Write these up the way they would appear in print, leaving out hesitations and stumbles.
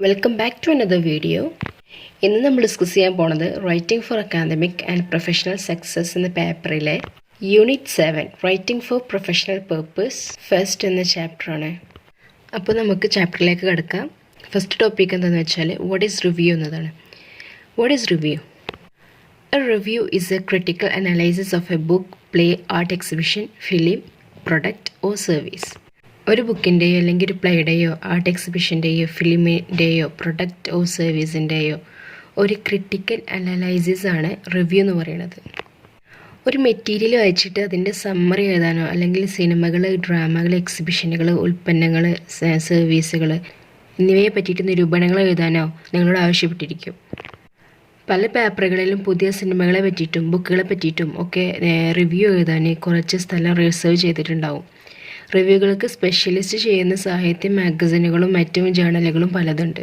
Welcome back to another video. ഇന്ന് നമ്മൾ discuss ചെയ്യാൻ പോണത് writing for academic and professional success എന്ന പേപ്പറിലെ unit 7 writing for professional purpose first എന്ന ചാപ്റ്ററാണ്. അപ്പോൾ നമുക്ക് ചാപ്റ്ററിലേക്ക് കിടക്കാം. ഫസ്റ്റ് ടോപ്പിക് എന്താണെന്ന് വെച്ചാൽ വാട്ട് ഈസ് റിവ്യൂ എന്നതാണ്. What is review? A review is A critical analysis of A book, play, art exhibition, film, product or service. ഒരു ബുക്കിൻ്റെയോ അല്ലെങ്കിൽ ഒരു പ്ലേയുടെയോ ആർട്ട് എക്സിബിഷൻ്റെയോ ഫിലിമിൻ്റെയോ പ്രൊഡക്റ്റ് ഓർ സർവീസിൻ്റെയോ ഒരു ക്രിട്ടിക്കൽ അനലൈസിസ് ആണ് റിവ്യൂ എന്ന് പറയുന്നത്. ഒരു മെറ്റീരിയൽ വായിച്ചിട്ട് അതിൻ്റെ സമ്മറി എഴുതാനോ അല്ലെങ്കിൽ സിനിമകൾ, ഡ്രാമകൾ, എക്സിബിഷനുകൾ, ഉൽപ്പന്നങ്ങൾ, സർവീസുകൾ എന്നിവയെ പറ്റിയിട്ട് നിരൂപണങ്ങൾ എഴുതാനോ നിങ്ങളോട് ആവശ്യപ്പെട്ടിരിക്കും. പല പേപ്പറുകളിലും പുതിയ സിനിമകളെ പറ്റിയിട്ടും ബുക്കുകളെ പറ്റിയിട്ടും ഒക്കെ റിവ്യൂ എഴുതാൻ കുറച്ച് സ്ഥലം റിസർവ് ചെയ്തിട്ടുണ്ടാവും. റിവ്യൂകൾക്ക് സ്പെഷ്യലിസ്റ്റ് ചെയ്യുന്ന സാഹിത്യ മാഗസിനുകളും മറ്റും ജേണലുകളും പലതുണ്ട്.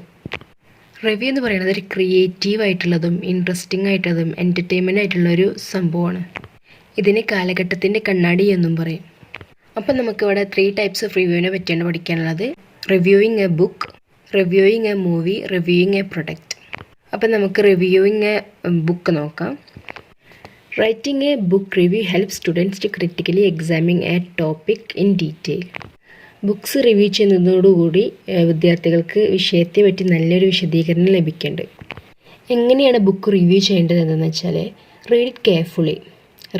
റിവ്യൂ എന്ന് പറയുന്നത് ഒരു ക്രിയേറ്റീവ് ആയിട്ടുള്ളതും ഇൻട്രസ്റ്റിംഗ് ആയിട്ടുള്ളതും എൻ്റർടൈൻമെൻ്റ് ആയിട്ടുള്ളൊരു സംഭവമാണ്. ഇതിനെ കാലഘട്ടത്തിൻ്റെ കണ്ണാടി എന്നും പറയും. അപ്പം നമുക്കിവിടെ 3 ടൈപ്സ് ഓഫ് റിവ്യൂവിനെ പറ്റിയാണ് പഠിക്കാനുള്ളത്. Reviewing A book, reviewing A movie, reviewing a product. അപ്പം നമുക്ക് റിവ്യൂയിങ് എ ബുക്ക് നോക്കാം. Writing a book review helps students to critically examine a topic in detail. Books review ചെയ്യുന്നതോടുകൂടി വിദ്യാർത്ഥികൾക്ക് വിഷയത്തെ പറ്റി നല്ലൊരു വിശദീകരണം ലഭിക്കുന്നുണ്ട്. എങ്ങനെയാണ് ബുക്ക് റിവ്യൂ ചെയ്യേണ്ടത് എന്തെന്ന് വെച്ചാൽ read it carefully,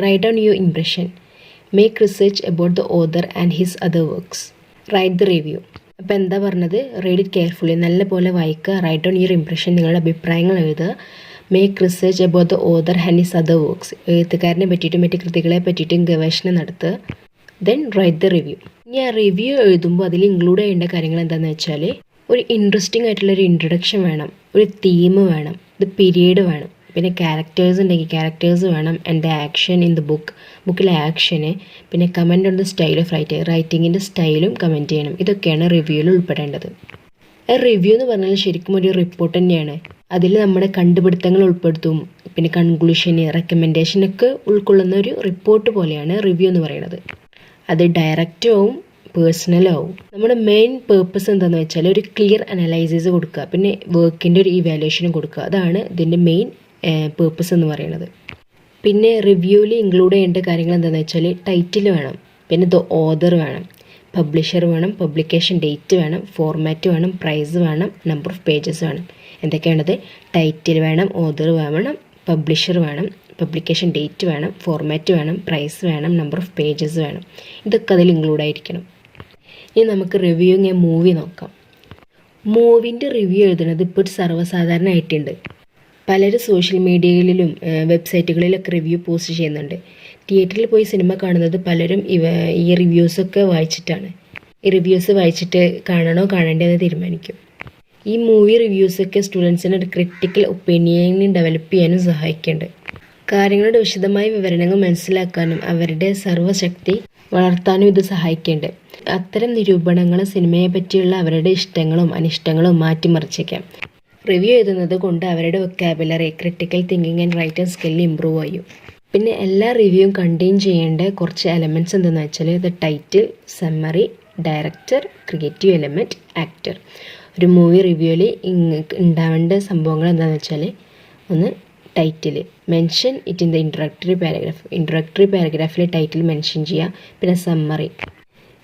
write down your impression, make research about the author and his other works, write the review. അപ്പോൾ എന്താ പറഞ്ഞത്? റീഡ് ഇറ്റ് കെയർഫുള്ളി, നല്ല പോലെ വായിക്കുക, റൈറ്റ് ഡൗൺ യുവർ ഇംപ്രഷൻ, നിങ്ങളുടെ അഭിപ്രായങ്ങൾ എഴുതുക, make research about the author and his other works, എഴുത്തുകാരനെ പറ്റിയിട്ടും മറ്റ് കൃതികളെ പറ്റിയിട്ടും ഗവേഷണം നടത്തുക. Then write the review. ഇനി ആ റിവ്യൂ എഴുതുമ്പോൾ അതിൽ ഇൻക്ലൂഡ് ചെയ്യേണ്ട കാര്യങ്ങൾ എന്താണെന്ന് വെച്ചാൽ ഒരു ഇൻട്രസ്റ്റിംഗ് ആയിട്ടുള്ളൊരു ഇൻട്രൊഡക്ഷൻ വേണം, ഒരു തീം വേണം, ഇത് പീരീഡ് വേണം, പിന്നെ ക്യാരക്ടേഴ്സ് ഉണ്ടെങ്കിൽ ക്യാരക്ടേഴ്സ് വേണം, ആൻഡ് ആക്ഷൻ ഇൻ ദ ബുക്കിലെ ആക്ഷന്, പിന്നെ comment on the style of റൈറ്റിങ്ങിൻ്റെ സ്റ്റൈലും കമൻറ്റ് ചെയ്യണം. ഇതൊക്കെയാണ് റിവ്യൂവിൽ ഉൾപ്പെടേണ്ടത്. റിവ്യൂ എന്ന് പറഞ്ഞാൽ ശരിക്കും ഒരു റിപ്പോർട്ട് തന്നെയാണ്. അതിൽ നമ്മുടെ കണ്ടുപിടുത്തങ്ങൾ ഉൾപ്പെടുത്തും, പിന്നെ കൺക്ലൂഷന്, റെക്കമെൻഡേഷനൊക്കെ ഉൾക്കൊള്ളുന്ന ഒരു റിപ്പോർട്ട് പോലെയാണ് റിവ്യൂ എന്ന് പറയുന്നത്. അത് ഡയറക്റ്റും ആവും പേഴ്സണലും ആവും. നമ്മുടെ മെയിൻ പേർപ്പസ് എന്താണെന്ന് വെച്ചാൽ ഒരു ക്ലിയർ അനലൈസിസ് കൊടുക്കുക, പിന്നെ വർക്കിൻ്റെ ഒരു ഇവാലുവേഷനും കൊടുക്കുക. അതാണ് ഇതിൻ്റെ മെയിൻ പേർപ്പസ് എന്ന് പറയുന്നത്. പിന്നെ റിവ്യൂവിൽ ഇൻക്ലൂഡ് ചെയ്യേണ്ട കാര്യങ്ങൾ എന്താണെന്ന് വെച്ചാൽ ടൈറ്റിൽ വേണം, പിന്നെ ദ ഓതർ വേണം, പബ്ലിഷർ വേണം, പബ്ലിക്കേഷൻ ഡേറ്റ് വേണം, ഫോർമാറ്റ് വേണം, പ്രൈസ് വേണം, നമ്പർ ഓഫ് പേജസ് വേണം. എന്തൊക്കെയാണത്? ടൈറ്റിൽ വേണം, ഓതർ വേണം, പബ്ലിഷർ വേണം, പബ്ലിക്കേഷൻ ഡേറ്റ് വേണം, ഫോർമാറ്റ് വേണം, പ്രൈസ് വേണം, നമ്പർ ഓഫ് പേജസ് വേണം. ഇതൊക്കെ അതിൽ ഇൻക്ലൂഡ് ആയിരിക്കണം. ഇനി നമുക്ക് റിവ്യൂയിങ് എ മൂവി നോക്കാം. മൂവിൻ്റെ റിവ്യൂ എഴുതുന്നത് ഇപ്പോൾ സർവ്വസാധാരണമായിട്ടുണ്ട്. പലരും സോഷ്യൽ മീഡിയകളിലും വെബ്സൈറ്റുകളിലൊക്കെ റിവ്യൂ പോസ്റ്റ് ചെയ്യുന്നുണ്ട്. തിയേറ്ററിൽ പോയി സിനിമ കാണുന്നത് പലരും ഈ റിവ്യൂസൊക്കെ വായിച്ചിട്ടാണ്. ഈ റിവ്യൂസ് വായിച്ചിട്ട് കാണണോ കാണേണ്ടതെന്ന് തീരുമാനിക്കും. ഈ മൂവി റിവ്യൂസൊക്കെ സ്റ്റുഡൻസിന് ഒരു ക്രിട്ടിക്കൽ ഒപ്പീനിയൻ ഡെവലപ്പ് ചെയ്യാനും സഹായിക്കുന്നുണ്ട്. കാര്യങ്ങളുടെ വിശദമായ വിവരണങ്ങൾ മനസ്സിലാക്കാനും അവരുടെ സർവ്വശക്തി വളർത്താനും ഇത് സഹായിക്കുന്നുണ്ട്. അത്തരം നിരൂപണങ്ങൾ സിനിമയെ പറ്റിയുള്ള അവരുടെ ഇഷ്ടങ്ങളും അനിഷ്ടങ്ങളും മാറ്റിമറിച്ചേക്കാം. റിവ്യൂ എഴുതുന്നത് കൊണ്ട് അവരുടെ vocabulary, critical thinking and writing skill improve ചെയ്യും. പിന്നെ എല്ലാ റിവ്യൂവും കണ്ടെയ്ൻ ചെയ്യേണ്ട കുറച്ച് എലമെൻറ്റ്സ് എന്താണെന്ന് വെച്ചാൽ the title, summary, director, creative element, actor. ഒരു മൂവി റിവ്യൂവിൽ ഉണ്ടാവേണ്ട സംഭവങ്ങൾ എന്താണെന്ന് വെച്ചാൽ ഒന്ന് title, mention it in the introductory പാരഗ്രാഫിൽ ടൈറ്റിൽ മെൻഷൻ ചെയ്യുക. പിന്നെ സമ്മറി,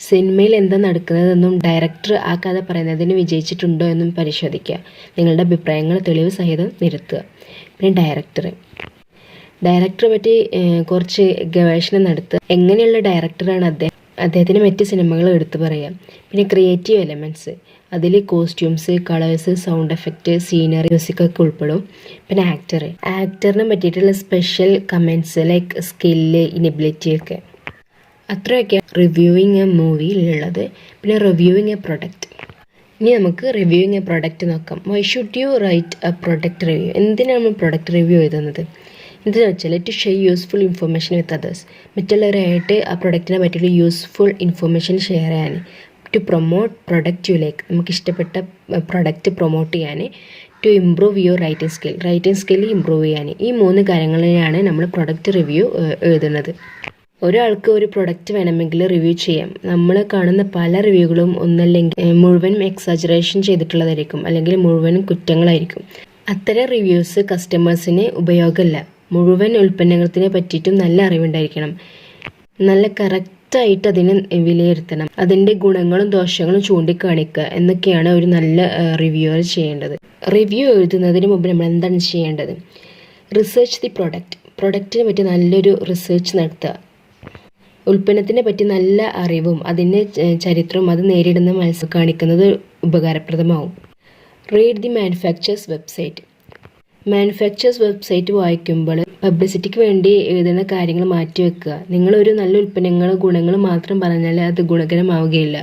സിനിമയിൽ എന്താ നടക്കുന്നതെന്നും ഡയറക്ടർ ആ കഥ പറയുന്നതിന് വിജയിച്ചിട്ടുണ്ടോ എന്നും പരിശോധിക്കുക. നിങ്ങളുടെ അഭിപ്രായങ്ങൾ തെളിവ് സഹിതം നിരത്തുക. പിന്നെ ഡയറക്ടറെ പറ്റി കുറച്ച് ഗവേഷണം നടത്തുക. എങ്ങനെയുള്ള ഡയറക്ടറാണ് അദ്ദേഹത്തിന് മറ്റ് സിനിമകൾ എടുത്തു പറയാം. പിന്നെ ക്രിയേറ്റീവ് എലമെൻറ്റ്സ്, അതിൽ costumes, colours, sound effect, scenery, മ്യൂസിക്കൊക്കെ ഉൾപ്പെടും. പിന്നെ ആക്ടറിനെ പറ്റിയിട്ടുള്ള special comments like skill, inability ഒക്കെ. അത്രയൊക്കെ റിവ്യൂയിങ് എ മൂവിയിലുള്ളത്. പിന്നെ റിവ്യൂയിങ് എ പ്രൊഡക്റ്റ്. ഇനി നമുക്ക് റിവ്യൂയിങ് എ പ്രൊഡക്റ്റ് നോക്കാം. Why should you write a product review? എന്തിനാണ് നമ്മൾ പ്രൊഡക്റ്റ് റിവ്യൂ എഴുതുന്നത്? എന്താണെന്ന് വെച്ചാൽ to share useful information with others, മറ്റുള്ളവരായിട്ട് ആ പ്രൊഡക്റ്റിനെ പറ്റിയിട്ട് യൂസ്ഫുൾ ഇൻഫർമേഷൻ ഷെയർ ചെയ്യാൻ. To promote product you like, നമുക്ക് ഇഷ്ടപ്പെട്ട പ്രൊഡക്റ്റ് പ്രൊമോട്ട് ചെയ്യാൻ. To improve your writing skill improve ചെയ്യാൻ. ഈ 3 കാര്യങ്ങളിലാണ് നമ്മൾ പ്രൊഡക്റ്റ് റിവ്യൂ എഴുതുന്നത്. ഒരാൾക്ക് ഒരു പ്രൊഡക്റ്റ് വേണമെങ്കിൽ റിവ്യൂ ചെയ്യാം. നമ്മൾ കാണുന്ന പല റിവ്യൂകളും ഒന്നല്ലെങ്കിൽ മുഴുവനും എക്സാജറേഷൻ ചെയ്തിട്ടുള്ളതായിരിക്കും, അല്ലെങ്കിൽ മുഴുവനും കുറ്റങ്ങളായിരിക്കും. അത്തരം റിവ്യൂസ് കസ്റ്റമേഴ്സിന് ഉപയോഗമല്ല. മുഴുവൻ ഉൽപ്പന്നത്തിനെ പറ്റിയിട്ടും നല്ല അറിവുണ്ടായിരിക്കണം. നല്ല കറക്റ്റായിട്ട് അതിനെ വിലയിരുത്തണം. അതിൻ്റെ ഗുണങ്ങളും ദോഷങ്ങളും ചൂണ്ടിക്കാണിക്കുക എന്നൊക്കെയാണ് ഒരു നല്ല റിവ്യൂവർ ചെയ്യേണ്ടത്. റിവ്യൂ എഴുതുന്നതിന് മുമ്പ് നമ്മൾ എന്താണ് ചെയ്യേണ്ടത്? റിസർച്ച് ദി പ്രൊഡക്റ്റിനെ പറ്റി നല്ലൊരു റിസർച്ച് നടത്തുക. ഉൽപ്പന്നത്തിനെ പറ്റി നല്ല അറിവും അതിൻ്റെ ചരിത്രവും അത് നേരിടുന്ന മത്സരം കാണിക്കുന്നത് ഉപകാരപ്രദമാവും. റീഡ് ദി മാനുഫാക്ചേഴ്സ് വെബ്സൈറ്റ് വായിക്കുമ്പോൾ പബ്ലിസിറ്റിക്ക് വേണ്ടി എഴുതുന്ന കാര്യങ്ങൾ മാറ്റിവെക്കുക. നിങ്ങളൊരു നല്ല ഗുണങ്ങൾ മാത്രം പറഞ്ഞാൽ അത് ഗുണകരമാവുകയില്ല.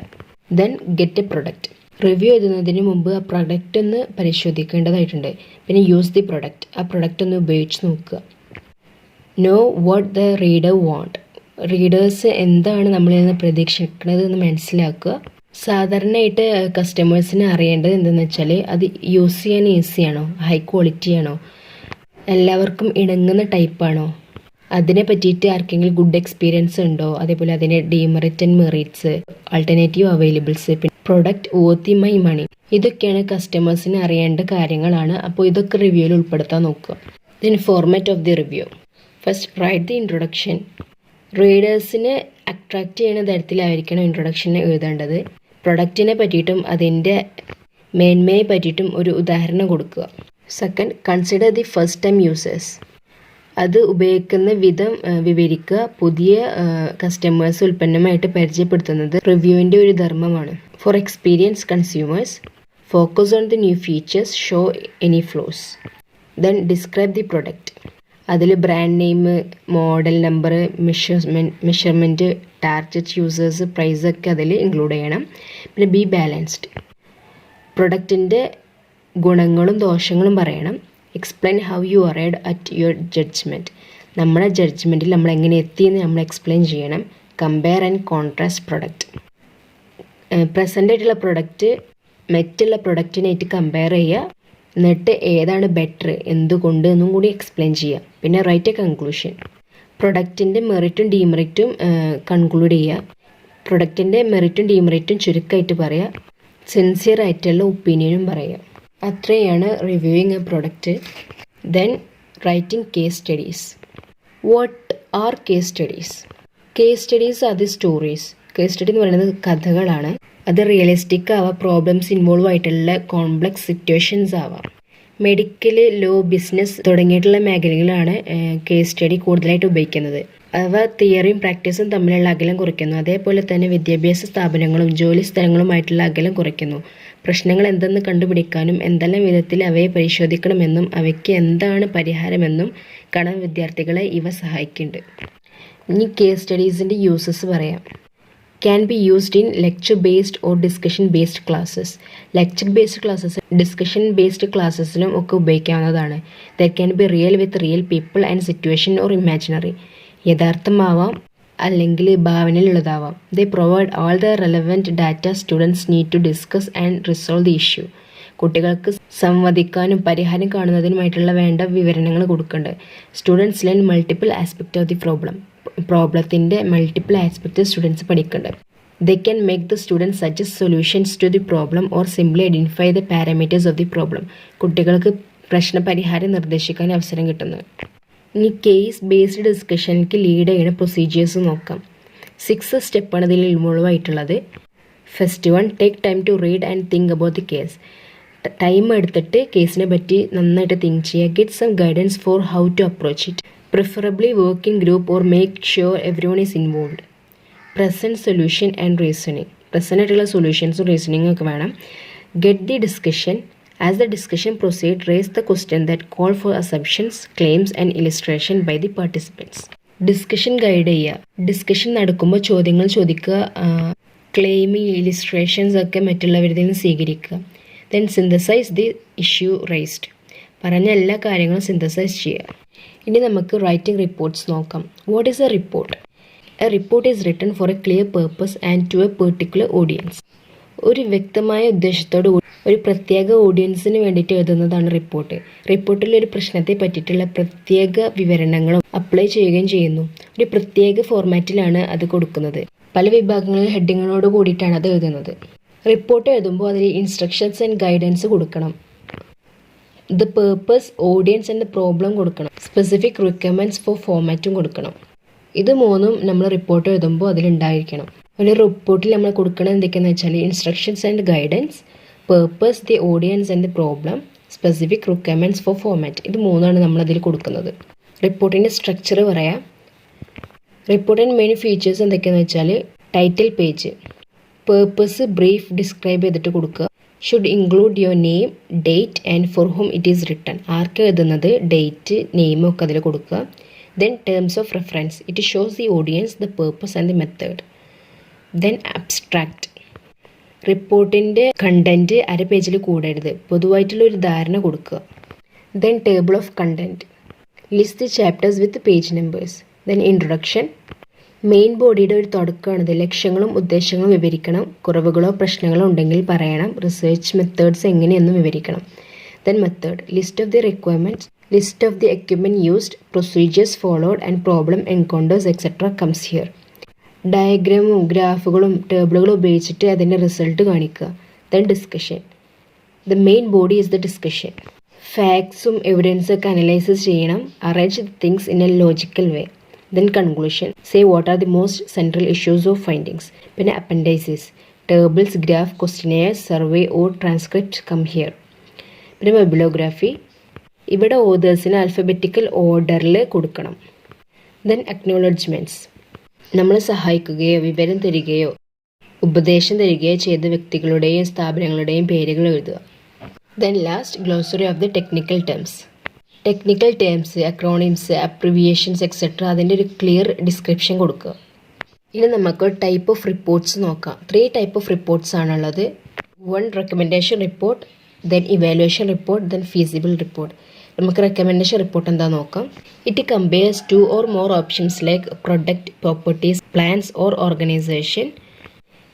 Then get a product. Review എഴുതുന്നതിന് മുമ്പ് ആ പ്രൊഡക്റ്റ് ഒന്ന് പരിശോധിക്കേണ്ടതായിട്ടുണ്ട്. പിന്നെ യൂസ് ദി പ്രൊഡക്റ്റ്. ആ പ്രൊഡക്റ്റ് ഒന്ന് ഉപയോഗിച്ച് നോക്കുക. Know what the reader want. Readers എന്താണ് നമ്മളിൽ നിന്ന് പ്രതീക്ഷിക്കുന്നത് എന്ന് മനസ്സിലാക്കുക. സാധാരണയായിട്ട് കസ്റ്റമേഴ്സിന് അറിയേണ്ടത് എന്തെന്ന് വെച്ചാൽ അത് യൂസ് ചെയ്യാൻ ഈസിയാണോ, ഹൈ ക്വാളിറ്റി ആണോ, എല്ലാവർക്കും ഇണങ്ങുന്ന ടൈപ്പാണോ, അതിനെ പറ്റിയിട്ട് ആർക്കെങ്കിലും ഗുഡ് എക്സ്പീരിയൻസ് ഉണ്ടോ, അതേപോലെ അതിൻ്റെ ഡീമെറിറ്റ് ആൻഡ് മെറിറ്റ്സ്, ആൾട്ടർനേറ്റീവ് അവൈലബിൾസ്, പിന്നെ പ്രൊഡക്റ്റ് വർത്ത് മൈ മണി. ഇതൊക്കെയാണ് കസ്റ്റമേഴ്സിന് അറിയേണ്ട കാര്യങ്ങളാണ്. അപ്പോൾ ഇതൊക്കെ റിവ്യൂവിൽ ഉൾപ്പെടുത്താൻ നോക്കുക. Then format of the review. First write the introduction. റീഡേഴ്സിനെ അട്രാക്റ്റ് ചെയ്യുന്ന തരത്തിലായിരിക്കണം ഇൻട്രൊഡക്ഷൻ എഴുതേണ്ടത്. പ്രൊഡക്റ്റിനെ പറ്റിയിട്ടും അതിൻ്റെ മേന്മയെ പറ്റിയിട്ടും ഒരു ഉദാഹരണം കൊടുക്കുക. Second, consider the first time users. അത് ഉപയോഗിക്കുന്ന വിധം വിവരിക്കുക. പുതിയ കസ്റ്റമേഴ്സ് ഉൽപ്പന്നമായിട്ട് പരിചയപ്പെടുത്തുന്നത് റിവ്യൂവിൻ്റെ ഒരു ധർമ്മമാണ്. For experience consumers, focus on the new features, show any flaws. Then describe the product. അതിൽ brand name, model number, measurement, target users, പ്രൈസൊക്കെ അതിൽ ഇൻക്ലൂഡ് ചെയ്യണം. പിന്നെ ബി ബാലൻസ്ഡ്. പ്രൊഡക്റ്റിൻ്റെ ഗുണങ്ങളും ദോഷങ്ങളും പറയണം. Explain how you arrived at your judgement. നമ്മുടെ ജഡ്ജ്മെൻറ്റിൽ നമ്മൾ എങ്ങനെ എത്തിയെന്ന് നമ്മൾ എക്സ്പ്ലെയിൻ ചെയ്യണം. Compare and contrast product. Present ആയിട്ടുള്ള പ്രൊഡക്റ്റ് മറ്റുള്ള പ്രൊഡക്റ്റിനായിട്ട് കമ്പയർ ചെയ്യുക. എന്നിട്ട് ഏതാണ് ബെറ്റർ, എന്തുകൊണ്ട് എന്നും കൂടി എക്സ്പ്ലെയിൻ ചെയ്യുക. പിന്നെ റൈറ്റ് എ കൺക്ലൂഷൻ. പ്രൊഡക്റ്റിൻ്റെ മെറിറ്റും ഡീമെറിറ്റും കൺക്ലൂഡ് ചെയ്യുക. പ്രൊഡക്റ്റിൻ്റെ മെറിറ്റും ഡീമെറിറ്റും ചുരുക്കമായിട്ട് പറയുക. സിൻസിയർ ആയിട്ടുള്ള ഒപ്പീനിയനും പറയുക. അത്രയാണ് reviewing a product. Then writing case studies. What are case studies? Case studies are the stories. Case study എന്ന് പറയുന്നത് കഥകളാണ്. അത് റിയലിസ്റ്റിക് ആവാം, പ്രോബ്ലംസ് ഇൻവോൾവ് ആയിട്ടുള്ള കോംപ്ലക്സ് സിറ്റുവേഷൻസ് ആവാം. മെഡിക്കൽ, ലോ, ബിസിനസ് തുടങ്ങിയിട്ടുള്ള മേഖലകളിലാണ് കേസ് സ്റ്റഡി കൂടുതലായിട്ട് ഉപയോഗിക്കുന്നത്. അവ തിയറിയും പ്രാക്ടീസും തമ്മിലുള്ള അകലം കുറയ്ക്കുന്നു. അതേപോലെ തന്നെ വിദ്യാഭ്യാസ സ്ഥാപനങ്ങളും ജോലി സ്ഥലങ്ങളുമായിട്ടുള്ള അകലം കുറയ്ക്കുന്നു. പ്രശ്നങ്ങൾ എന്തെന്ന് കണ്ടുപിടിക്കാനും എന്തെല്ലാം വിധത്തിൽ അവയെ പരിശോധിക്കണമെന്നും അവയ്ക്ക് എന്താണ് പരിഹാരമെന്നും കാണാൻ വിദ്യാർത്ഥികളെ ഇവ സഹായിക്കുന്നുണ്ട്. ഇനി കേസ് സ്റ്റഡീസിൻ്റെ യൂസസ് പറയാം. Can be used in lecture-based or discussion-based classes. Lecture-based classes, discussion-based classesലും ഒക്കെ ഉപയോഗിക്കാവുന്നതാണ്. There can be real with real people and situation or imaginary. യഥാർത്ഥമാവാം അല്ലെങ്കിൽ ഭാവനയിലുള്ളതാവാം. They provide all the relevant data students need to discuss and resolve the issue. കുട്ടികൾക്ക് സംവദിക്കാനും പരിഹാരം കാണുന്നതിനുമായിട്ടുള്ള വേണ്ട വിവരണങ്ങൾ കൊടുക്കുന്നുണ്ട്. Students learn multiple aspect of the പ്രോബ്ലത്തിൻ്റെ multiple aspect students പഠിക്കുന്നുണ്ട്. They can make the students suggest solutions to the problem or simply identify the parameters of the problem. കുട്ടികൾക്ക് പ്രശ്നപരിഹാരം നിർദ്ദേശിക്കാൻ അവസരം കിട്ടുന്നു. ഇനി കേസ് ബേസ്ഡ് ഡിസ്കഷനിലേക്ക് ലീഡ് ചെയ്യുന്ന പ്രൊസീജിയേഴ്സ് നോക്കാം. 6 സ്റ്റെപ്പാണ് ഇതിൽ ഇൻവോൾവ് ആയിട്ടുള്ളത്. First one, take time to read and think about the case. Time എടുത്തിട്ട് കേസിനെ പറ്റി നന്നായിട്ട് തിങ്ക് ചെയ്യുക. Get some guidance for how to approach it. Preferably work in group or make sure every one is involved. Present solution and reasoning. Present ആയിട്ടുള്ള സൊല്യൂഷൻസും റീസണിങ്ങും ഒക്കെ വേണം. Get the discussion. As the discussion proceeds, raise the question that call for assumptions, claims and illustration by the participants. Discussion guide ചെയ്യുക. Discussion നടക്കുമ്പോൾ ചോദ്യങ്ങൾ ചോദിക്കുക. Claiming, illustrations ഒക്കെ മറ്റുള്ളവരിൽ നിന്ന് സ്വീകരിക്കുക. Then synthesize the issue raised. പറഞ്ഞ എല്ലാ കാര്യങ്ങളും സിന്തസൈസ് ചെയ്യുക. ഇനി നമുക്ക് റൈറ്റിംഗ് റിപ്പോർട്ട്സ് നോക്കാം. What is a report? A report is written for a clear purpose and to a particular audience. ഒരു വ്യക്തമായ ഉദ്ദേശത്തോടു ഒരു പ്രത്യേക ഓഡിയൻസിന് വേണ്ടിയിട്ട് എഴുതുന്നതാണ് റിപ്പോർട്ട്. റിപ്പോർട്ടിൽ ഒരു പ്രശ്നത്തെ പറ്റിയിട്ടുള്ള പ്രത്യേക വിവരണങ്ങളും അപ്ലൈ ചെയ്യുകയും ചെയ്യുന്നു. ഒരു പ്രത്യേക ഫോർമാറ്റിലാണ് അത് കൊടുക്കുന്നത്. പല വിഭാഗങ്ങളിൽ ഹെഡിങ്ങുകളോട് കൂടിയിട്ടാണ് അത് എഴുതുന്നത്. റിപ്പോർട്ട് എഴുതുമ്പോൾ അതിൽ ഇൻസ്ട്രക്ഷൻസ് ആൻഡ് ഗൈഡൻസ് കൊടുക്കണം. The purpose, audience and the problem കൊടുക്കണം. സ്പെസിഫിക് റിക്വയർമെൻറ്റ്സ് ഫോർ ഫോർമാറ്റും കൊടുക്കണം. ഇത് മൂന്നും നമ്മൾ റിപ്പോർട്ട് എഴുതുമ്പോൾ അതിലുണ്ടായിരിക്കണം. ഒരു റിപ്പോർട്ടിൽ നമ്മൾ കൊടുക്കുന്നത് എന്തൊക്കെയാണെന്ന് വെച്ചാൽ instructions and guidance, purpose, the audience and the problem, specific requirements four format. ഇത് മൂന്നാണ് നമ്മളതിൽ കൊടുക്കുന്നത്. റിപ്പോർട്ടിൻ്റെ സ്ട്രക്ചർ പറയാം. റിപ്പോർട്ടിൻ്റെ മെയിൻ ഫീച്ചേഴ്സ് എന്തൊക്കെയാണെന്ന് വെച്ചാൽ title page, purpose brief describe ചെയ്തിട്ട് കൊടുക്കുക. Should include your name, date and for whom it is written. ആർക്ക് എഴുതുന്നത്, ഡേറ്റ്, നെയിം ഒക്കെ അതിൽ കൊടുക്കുക. Then terms of reference, it shows the audience, the purpose and the method. Then abstract, റിപ്പോർട്ടിൻ്റെ content അര പേജിൽ കൂടരുത്, പൊതുവായിട്ടുള്ള ഒരു ധാരണ കൊടുക്കുക. Then table of content, list the chapters with page numbers. Then introduction, main ബോഡിയുടെ ഒരു തുടക്കമാണിത്. ലക്ഷ്യങ്ങളും ഉദ്ദേശങ്ങളും വിവരിക്കണം. കുറവുകളോ പ്രശ്നങ്ങളോ ഉണ്ടെങ്കിൽ പറയണം. റിസർച്ച് മെത്തേഡ്സ് എങ്ങനെയെന്നും വിവരിക്കണം. Then method, list of the requirements, list of the equipment used, procedures followed and problem encounters etc. comes here. ഡയഗ്രാമും ഗ്രാഫുകളും ടേബിളുകളും ഉപയോഗിച്ചിട്ട് അതിൻ്റെ റിസൾട്ട് കാണിക്കുക. Then discussion, the main body is the discussion. ഫാക്ട്സും എവിഡൻസും ഒക്കെ അനലൈസ് ചെയ്യണം. Arrange the things in a logical way. Then conclusion, say what are the most central issues of findings. പിന്നെ appendices, tables, graph, questionnaire, survey or transcript come here. പിന്നെ bibliography, ഇവിടെ ഓതേഴ്സിന് alphabetical ഓർഡറിൽ കൊടുക്കണം. Then acknowledgements, നമ്മളെ സഹായിക്കുകയോ വിവരം തരികയോ ഉപദേശം തരികയോ ചെയ്ത വ്യക്തികളുടെയും സ്ഥാപനങ്ങളുടെയും പേരുകൾ എഴുതുക. Then last glossary of the technical terms. Technical terms, acronyms, abbreviations etcetera അതിൻ്റെ ഒരു ക്ലിയർ ഡിസ്ക്രിപ്ഷൻ കൊടുക്കുക. ഇനി നമുക്ക് ടൈപ്പ് ഓഫ് റിപ്പോർട്ട്സ് നോക്കാം. 3 ടൈപ്പ് ഓഫ് റിപ്പോർട്ട്സ് ആണുള്ളത്. 1 recommendation report, then evaluation report, then feasible report. നമുക്ക് റെക്കമെൻഡേഷൻ റിപ്പോർട്ട് എന്താ നോക്കാം. It compares 2 or more options like product, properties, plans or organisation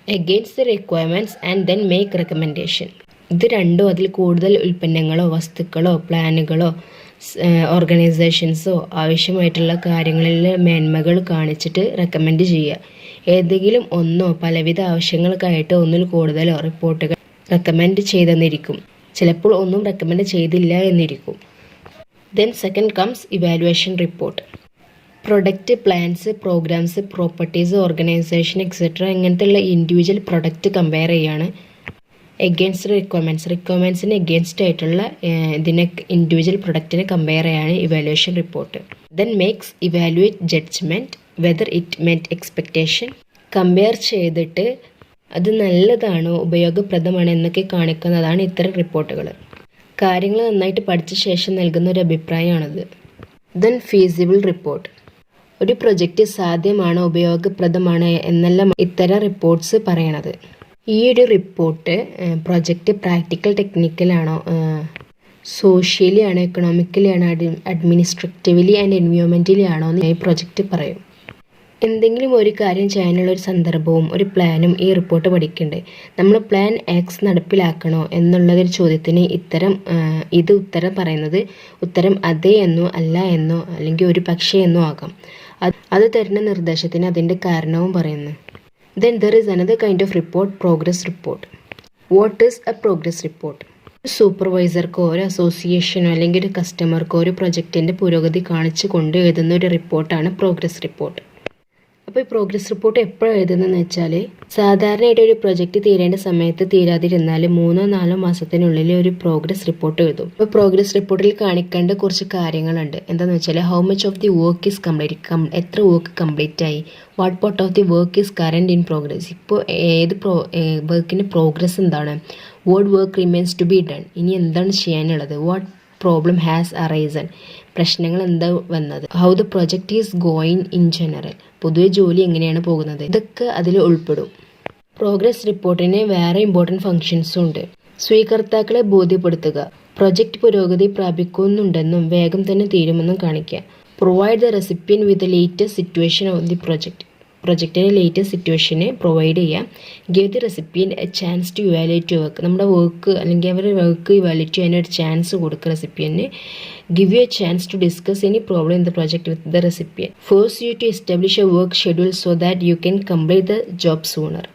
against the requirements and then make recommendation. ഇത് രണ്ടോ അതിൽ കൂടുതൽ ഉൽപ്പന്നങ്ങളോ വസ്തുക്കളോ പ്ലാനുകളോ ഓർഗനൈസേഷൻസോ ആവശ്യമായിട്ടുള്ള കാര്യങ്ങളിലെ മേന്മകൾ കാണിച്ചിട്ട് റെക്കമെൻഡ് ചെയ്യുക. ഏതെങ്കിലും ഒന്നോ പലവിധ ആവശ്യങ്ങൾക്കായിട്ട് ഒന്നിൽ കൂടുതലോ റിപ്പോർട്ടുകൾ റെക്കമെൻഡ് ചെയ്തെന്നിരിക്കും. ചിലപ്പോൾ ഒന്നും റെക്കമെൻഡ് ചെയ്തില്ല എന്നിരിക്കും. Then second comes evaluation report. Product, plans, programmes, properties, organisation etcetera ഇങ്ങനത്തെയുള്ള ഇൻഡിവിജ്വൽ പ്രൊഡക്റ്റ് കമ്പയർ ചെയ്യാണ്. എഗെയിൻസ്റ്റ് റിക്വയർമെൻറ്റ്സിന് എഗെയിൻസ്റ്റ് ആയിട്ടുള്ള ഇതിനെ ഇൻഡിവിജ്വൽ പ്രൊഡക്റ്റിനെ കമ്പയർ ചെയ്യാണ് evaluation report. Then makes evaluate judgment whether it met expectation. Compare ചെയ്തിട്ട് അത് നല്ലതാണോ ഉപയോഗപ്രദമാണോ എന്നൊക്കെ കാണിക്കുന്നതാണ് ഇത്തരം റിപ്പോർട്ടുകൾ. കാര്യങ്ങൾ നന്നായിട്ട് പഠിച്ച ശേഷം നൽകുന്ന ഒരു അഭിപ്രായമാണത്. ദെൻ ഫീസിബിൾ റിപ്പോർട്ട്, ഒരു പ്രൊജക്റ്റ് സാധ്യമാണോ ഉപയോഗപ്രദമാണോ എന്നെല്ലാം ഇത്തരം റിപ്പോർട്ട്സ് പറയണത്. ഈ ഒരു റിപ്പോർട്ട് പ്രൊജക്റ്റ് പ്രാക്ടിക്കൽ ടെക്നിക്കലാണോ, സോഷ്യലി ആണോ, എക്കണോമിക്കലി ആണോ, അഡ്മിനിസ്ട്രേറ്റീവ്ലി ആൻഡ് എൻവയോൺമെൻ്റലി ആണോ എന്ന് ഈ പ്രൊജക്റ്റ് പറയും. എന്തെങ്കിലും ഒരു കാര്യം ചെയ്യാനുള്ള ഒരു സന്ദർഭവും ഒരു പ്ലാനും ഈ റിപ്പോർട്ട് പഠിക്കുന്നുണ്ട്. നമ്മൾ പ്ലാൻ എക്സ് നടപ്പിലാക്കണോ എന്നുള്ളതൊരു ചോദ്യത്തിന് ഇത് ഉത്തരം പറയുന്നത് ഉത്തരം അതെ എന്നോ അല്ല എന്നോ അല്ലെങ്കിൽ ഒരു പക്ഷേ എന്നോ ആകാം. അത് തരുന്ന നിർദ്ദേശത്തിന് അതിൻ്റെ കാരണവും പറയുന്നു. Then there is another kind of report, progress report. What is a progress report? ഒരു സൂപ്പർവൈസർക്കോ ഒരു അസോസിയേഷനോ അല്ലെങ്കിൽ ഒരു കസ്റ്റമർക്കോ ഒരു പ്രൊജക്റ്റിൻ്റെ പുരോഗതി കാണിച്ചു കൊണ്ട് എഴുതുന്ന ഒരു റിപ്പോർട്ടാണ് പ്രോഗ്രസ് റിപ്പോർട്ട്. അപ്പോൾ ഈ പ്രോഗ്രസ് റിപ്പോർട്ട് എപ്പോഴാണ് എഴുതുന്നതെന്ന് വെച്ചാൽ സാധാരണയായിട്ട് ഒരു പ്രൊജക്റ്റ് തീരേണ്ട സമയത്ത് തീരാതിരുന്നാൽ 3-4 മാസത്തിനുള്ളിൽ ഒരു പ്രോഗ്രസ് റിപ്പോർട്ട് എഴുതും. അപ്പോൾ പ്രോഗ്രസ് റിപ്പോർട്ടിൽ കാണിക്കേണ്ട കുറച്ച് കാര്യങ്ങളുണ്ട്. എന്താണെന്ന് വെച്ചാൽ how much of the work is complete, എത്ര വർക്ക് കംപ്ലീറ്റ് ആയി, what part of the work is current in progress, ഇപ്പോൾ ഏത് വർക്കിൻ്റെ പ്രോഗ്രസ് എന്താണ്, what work remains to be done, ഇനി എന്താണ് ചെയ്യാനുള്ളത്, വാട്ട് പ്രോബ്ലം ഹാസ് അറൈസൺ, പ്രശ്നങ്ങൾ എന്താ വന്നത്, how the project is going in general, പൊതുവെ ജോലി എങ്ങനെയാണ് പോകുന്നത്, ഇതൊക്കെ അതിൽ ഉൾപ്പെടും. പ്രോഗ്രസ് റിപ്പോർട്ടിന് വേറെ ഇമ്പോർട്ടൻറ്റ് ഫങ്ഷൻസും ഉണ്ട്. സ്വീകർത്താക്കളെ ബോധ്യപ്പെടുത്തുക, പ്രൊജക്റ്റ് പുരോഗതി പ്രാപിക്കുന്നുണ്ടെന്നും വേഗം തന്നെ തീരുമെന്നും കാണിക്കുക. Provide the recipient with the latest situation of the project, പ്രൊജക്റ്റിൻ്റെ ലേറ്റസ്റ്റ് സിറ്റുവേഷന് പ്രൊവൈഡ് ചെയ്യാം. Give the recipient a chance to evaluate work. നമ്മുടെ വർക്ക് അല്ലെങ്കിൽ അവരുടെ വർക്ക് ഇവാലുവേറ്റ് ചെയ്യാൻ ഒരു ചാൻസ് കൊടുക്കുക റെസിപ്പിയൻറ്റിന്. Give you a chance to discuss any problem in the project with the recipient. Force you to establish a work schedule so that you can complete the job sooner.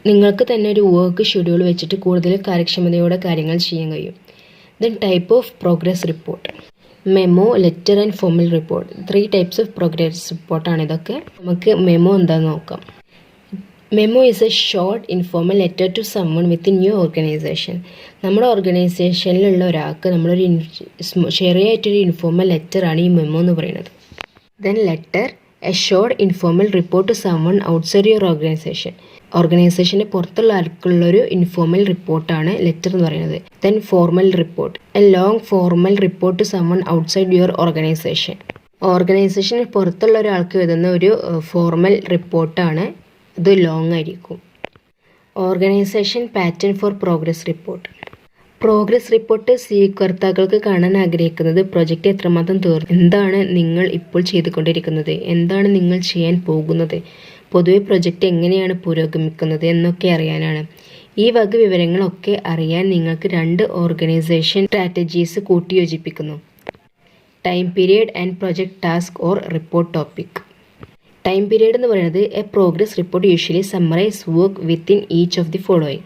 നിങ്ങൾക്ക് തന്നെ ഒരു work schedule വെച്ചിട്ട് കൂടുതൽ കാര്യക്ഷമതയോടെ കാര്യങ്ങൾ ചെയ്യാൻ കഴിയും. Then type of progress report. Memo, letter and formal report. 3 types of progress റിപ്പോർട്ടാണ് ഇതൊക്കെ. നമുക്ക് മെമ്മോ എന്താണെന്ന് നോക്കാം. Memo is a short informal letter to someone within your organisation. നമ്മുടെ ഓർഗനൈസേഷനിലുള്ള ഒരാൾക്ക് നമ്മളൊരു ചെറിയായിട്ടൊരു ഇൻഫോർമൽ ലെറ്ററാണ് ഈ മെമ്മോ എന്ന് പറയുന്നത്. Then letter, a short informal report to someone outside your organisation. ഓർഗനൈസേഷന് പുറത്തുള്ള ആൾക്കുള്ളൊരു ഇൻഫോർമൽ റിപ്പോർട്ടാണ് ലെറ്റർ എന്ന് പറയുന്നത്. Then formal report, a long formal report to someone outside your organisation. ഓർഗനൈസേഷന് പുറത്തുള്ള ഒരാൾക്ക് എഴുതുന്ന ഒരു ഫോർമൽ റിപ്പോർട്ടാണ്. ഇത് ലോങ് ആയിരിക്കും. Organisation pattern for progress report. Progress report സ്വീകർത്താക്കൾക്ക് കാണാൻ ആഗ്രഹിക്കുന്നത് പ്രൊജക്റ്റ് എത്രമാത്രം തീർന്നു, എന്താണ് നിങ്ങൾ ഇപ്പോൾ ചെയ്തുകൊണ്ടിരിക്കുന്നത്, എന്താണ് നിങ്ങൾ ചെയ്യാൻ പോകുന്നത്, പൊതുവെ പ്രൊജക്റ്റ് എങ്ങനെയാണ് പുരോഗമിക്കുന്നത് എന്നൊക്കെ അറിയാനാണ്. ഈ വക വിവരങ്ങളൊക്കെ അറിയാൻ നിങ്ങൾക്ക് 2 ഓർഗനൈസേഷൻ സ്ട്രാറ്റജീസ് കൂട്ടിയോജിപ്പിക്കുന്നു. Time period and project task or report topic. Time period എന്ന് പറയുന്നത് a progress report usually summarise work within each of the following.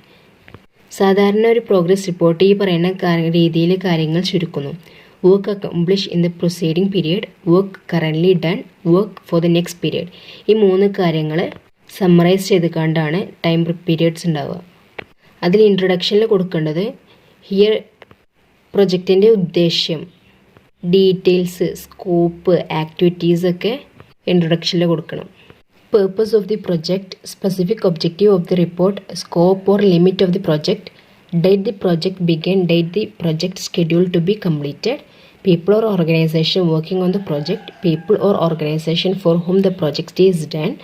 സാധാരണ ഒരു പ്രോഗ്രസ് റിപ്പോർട്ട് ഈ പറയുന്ന രീതിയിൽ കാര്യങ്ങൾ ചുരുക്കുന്നു. Work accomplish in the proceeding period, work currently done, work for the next period. ഈ 3 കാര്യങ്ങൾ സമ്മറൈസ് ചെയ്ത് കണ്ടാണ് ടൈം പീരിയഡ്സ് ഉണ്ടാവുക. അതിൽ ഇൻട്രൊഡക്ഷനിൽ കൊടുക്കേണ്ടത് ഹിയർ പ്രൊജക്റ്റിൻ്റെ ഉദ്ദേശ്യം, ഡീറ്റെയിൽസ്, സ്കോപ്പ്, ആക്ടിവിറ്റീസൊക്കെ ഇൻട്രൊഡക്ഷനിൽ കൊടുക്കണം. Purpose of the project, specific objective of the report, scope or limit of the project, date the project began, date the project scheduled to be completed, people or organization working on the project, people or organization for whom the project is done,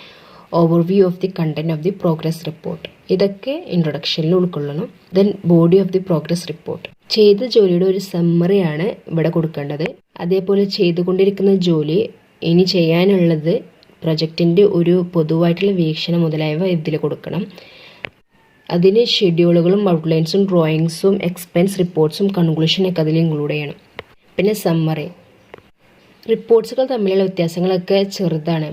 overview of the content of the progress report. ഇതൊക്കെ ഇൻട്രൊഡക്ഷനിൽ ഉൾക്കൊള്ളണം. Then body of the progress report. ചെയ്ത ജോലിയുടെ ഒരു സമ്മറിയാണ് ഇവിടെ കൊടുക്കേണ്ടത്. അതേപോലെ ചെയ്തുകൊണ്ടിരിക്കുന്ന ജോലി, ഇനി ചെയ്യാനുള്ളത്, പ്രൊജക്റ്റിൻ്റെ ഒരു പൊതുവായിട്ടുള്ള വീക്ഷണം മുതലായവ ഇതിൽ കൊടുക്കണം. അതിന് ഷെഡ്യൂളുകളും ഔട്ട്ലൈൻസും ഡ്രോയിങ്സും എക്സ്പെൻസ് റിപ്പോർട്ട്സും കൺക്ലൂഷനൊക്കെ അതിൽ ഇൻക്ലൂഡ് ചെയ്യണം. പിന്നെ സമ്മറി. റിപ്പോർട്ട്സുകൾ തമ്മിലുള്ള വ്യത്യാസങ്ങളൊക്കെ ചെറുതാണ്.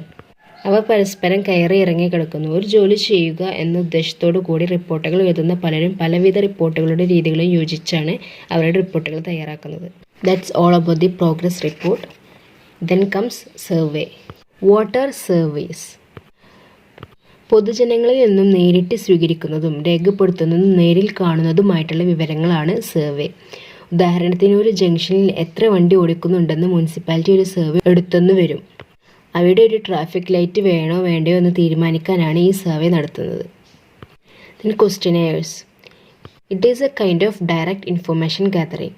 അവ പരസ്പരം കയറി ഇറങ്ങി കിടക്കുന്നു. ഒരു ജോലി ചെയ്യുക എന്ന ഉദ്ദേശത്തോടു കൂടി റിപ്പോർട്ടുകൾ എഴുതുന്ന പലരും പലവിധ റിപ്പോർട്ടുകളുടെ രീതികളും യോജിച്ചാണ് അവരുടെ റിപ്പോർട്ടുകൾ തയ്യാറാക്കുന്നത്. That's all about the progress report. Then comes survey. What are surveys? പൊതുജനങ്ങളിൽ നിന്നും നേരിട്ട് സ്വീകരിക്കുന്നതും രേഖപ്പെടുത്തുന്നതും നേരിൽ കാണുന്നതുമായിട്ടുള്ള വിവരങ്ങളാണ് സർവേ. ഉദാഹരണത്തിന് ഒരു ജംഗ്ഷനിൽ എത്ര വണ്ടി ഓടിക്കുന്നുണ്ടെന്ന് മുനിസിപ്പാലിറ്റി ഒരു സർവേ എടുത്തെന്ന് വരും. അവിടെ ഒരു ട്രാഫിക് ലൈറ്റ് വേണോ വേണ്ടയോ എന്ന് തീരുമാനിക്കാനാണ് ഈ സർവേ നടത്തുന്നത്. Then questionnaires. It is a kind of direct information gathering.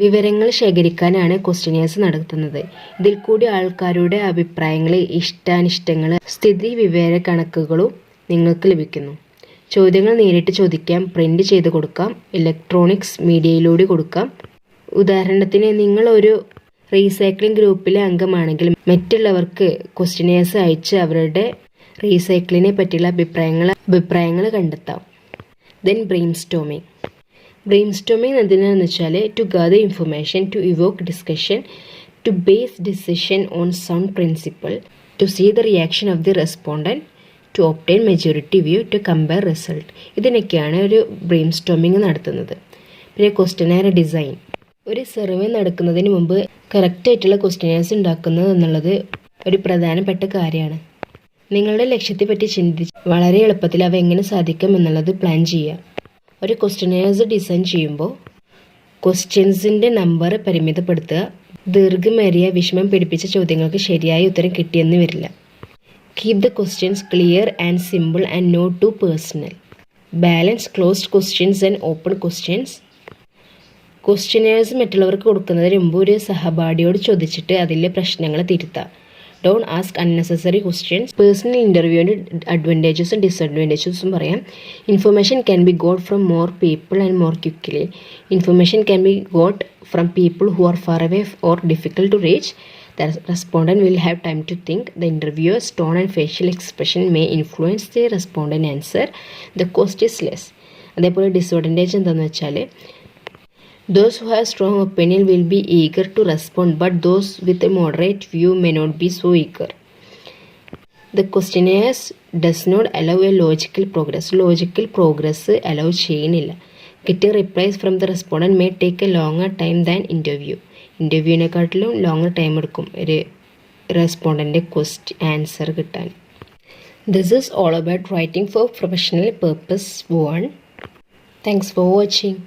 വിവരങ്ങൾ ശേഖരിക്കാനാണ് ക്വസ്റ്റ്യനെയേഴ്സ് നടത്തുന്നത്. ഇതിൽ കൂടി ആൾക്കാരുടെ അഭിപ്രായങ്ങൾ, ഇഷ്ടാനിഷ്ടങ്ങൾ, സ്ഥിതി വിവര കണക്കുകളും നിങ്ങൾക്ക് ലഭിക്കുന്നു. ചോദ്യങ്ങൾ നേരിട്ട് ചോദിക്കാം, പ്രിൻ്റ് ചെയ്ത് കൊടുക്കാം, ഇലക്ട്രോണിക്സ് മീഡിയയിലൂടെ കൊടുക്കാം. ഉദാഹരണത്തിന് നിങ്ങളൊരു റീസൈക്ലിംഗ് ഗ്രൂപ്പിലെ അംഗമാണെങ്കിൽ മറ്റുള്ളവർക്ക് ക്വസ്റ്റ്യനെയേഴ്സ് അയച്ച് അവരുടെ റീസൈക്ലിങ്ങിനെ പറ്റിയുള്ള അഭിപ്രായങ്ങൾ കണ്ടെത്താം. Then brainstorming. Brainstorming എന്തിനാണെന്ന് വെച്ചാൽ to gather information, to evoke discussion, to base decision on sound principle, to see the reaction of the respondent, to obtain majority view, to compare result. ഇതിനൊക്കെയാണ് ഒരു brain storming നടത്തുന്നത്. പിന്നെ questionnaire design. ഒരു survey നടക്കുന്നതിന് മുമ്പ് കറക്റ്റായിട്ടുള്ള ക്വസ്റ്റ്യനെയർസ് ഉണ്ടാക്കുന്നത് എന്നുള്ളത് ഒരു പ്രധാനപ്പെട്ട കാര്യമാണ്. നിങ്ങളുടെ ലക്ഷ്യത്തെപ്പറ്റി ചിന്തിച്ച് വളരെ എളുപ്പത്തിൽ അവ എങ്ങനെ സാധിക്കും എന്നുള്ളത് പ്ലാൻ ചെയ്യുക. ഒരു ക്വസ്റ്റ്യനെയർസ് ഡിസൈൻ ചെയ്യുമ്പോൾ ക്വസ്റ്റ്യൻസിൻ്റെ നമ്പർ പരിമിതപ്പെടുത്തുക. ദീർഘമേറിയ വിഷമം പിടിപ്പിച്ച ചോദ്യങ്ങൾക്ക് ശരിയായ ഉത്തരം കിട്ടിയെന്ന് വരില്ല. Keep the questions clear and simple and not too personal. Balance closed questions and open questions. Questionnaires മറ്റുള്ളവർക്ക് കൊടുക്കുന്നതിന് മുമ്പ് ഒരു സഹപാഠിയോട് ചോദിച്ചിട്ട് അതിലെ പ്രശ്നങ്ങൾ തിരുത്താം. Don't ask unnecessary questions. Personal ഇൻ്റർവ്യൂവിൻ്റെ അഡ്വാൻറ്റേജസും ഡിസഡ്വാൻറ്റേജസും പറയാം. Information can be got from more people and more quickly. Information can be got from people who are far away or difficult to reach. The respondent will have time to think. The interviewer's tone and facial expression may influence the respondent answer. The cost is less. അതേപോലെ disadvantage എന്താണെന്ന് വെച്ചാൽ those who have strong opinion will be eager to respond, but those with a moderate view may not be so eager. The questionnaire does not allow a logical progress. Logical progress allow ചെയ്യുന്നില്ല. Getting replies from the respondent may take a longer time than interview. ഇൻ്റർവ്യൂവിനെക്കാട്ടിലും longer time എടുക്കും ഒരു റെസ്പോണ്ടൻ്റെ answer കിട്ടാൻ. This is all about writing for professional purpose 1. Thanks for watching.